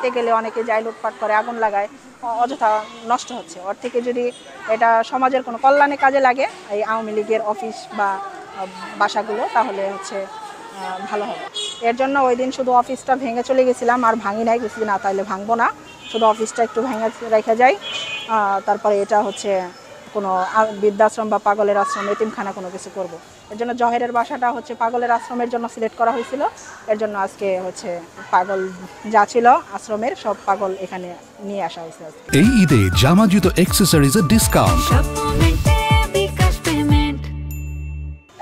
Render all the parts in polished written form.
নিতে গেলে অনেকে যায় লুটপাট করে, আগুন লাগায়, অযথা নষ্ট হচ্ছে। ওর থেকে যদি এটা সমাজের কোনো কল্যাণে কাজে লাগে এই আওয়ামী লীগের অফিস বা বাসাগুলো, তাহলে হচ্ছে ভালো হবে। এর জন্য ওই দিন শুধু অফিসটা ভেঙে চলে গেছিলাম, আর ভাঙি নাই, কিছু না তাইলে ভাঙবো না, শুধু অফিসটা একটু ভেঙে রেখে যাই। তারপরে এটা হচ্ছে কোনো বৃদ্ধাশ্রম বা পাগলের আশ্রম, এতিমখানা কোনো কিছু করব। এর জন্য জহেরের বাসাটা হচ্ছে পাগলের আশ্রমের জন্য সিলেক্ট করা হয়েছিল। এর জন্য আজকে হচ্ছে পাগল যা ছিল আশ্রমের সব পাগল এখানে নিয়ে আসা হয়েছে। এই ঈদে জামা জুতো অ্যাক্সেসরিজের ডিসকাউন্ট।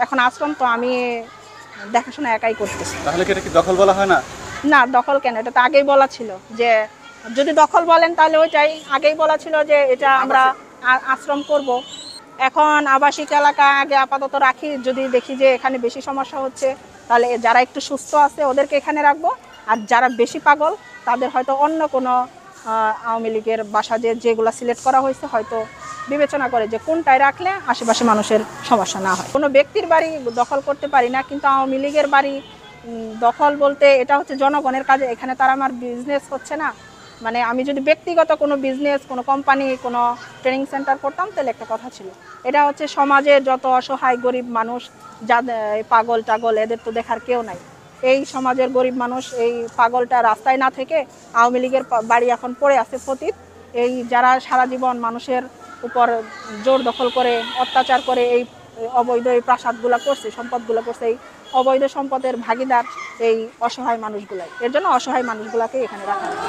এখন আশ্রম তো আমি দেখাশোনা একাই করতেছি। তাহলে কি এটা কি দখল বলা হয় না? না, দখল কেন, এটা তো আগেই বলা ছিল যে যদি দখল বলেন তাহলে ওইটাই আগেই বলা ছিল যে এটা আমরা আশ্রম করব। এখন আবাসিক এলাকা আগে আপাতত রাখি, যদি দেখি যে এখানে বেশি সমস্যা হচ্ছে তাহলে যারা একটু সুস্থ আছে ওদেরকে এখানে রাখবো, আর যারা বেশি পাগল তাদের হয়তো অন্য কোনো আওয়ামী লীগের বাসা যেগুলো সিলেক্ট করা হয়েছে হয়তো বিবেচনা করে যে কোনটায় রাখলে আশেপাশে মানুষের সমস্যা না হয়। কোনো ব্যক্তির বাড়ি দখল করতে পারি না, কিন্তু আওয়ামী লীগের বাড়ি দখল বলতে এটা হচ্ছে জনগণের কাজে, এখানে তার আমার বিজনেস হচ্ছে না। মানে আমি যদি ব্যক্তিগত কোনো বিজনেস, কোনো কোম্পানি, কোনো ট্রেনিং সেন্টার করতাম তাহলে একটা কথা ছিল। এটা হচ্ছে সমাজের যত অসহায় গরিব মানুষ, যাদের পাগল টাগল, এদের তো দেখার কেউ নাই। এই সমাজের গরিব মানুষ, এই পাগলটা রাস্তায় না থেকে আওয়ামী লীগের বাড়ি এখন পড়ে আছে পতিত। এই যারা সারা জীবন মানুষের উপর জোর দখল করে অত্যাচার করে এই অবৈধ এই প্রাসাদগুলো করছে, সম্পদগুলো করছে, এই অবৈধ সম্পদের ভাগিদার এই অসহায় মানুষগুলাই। এর জন্য অসহায় মানুষগুলাকে এখানে রাখা হয়।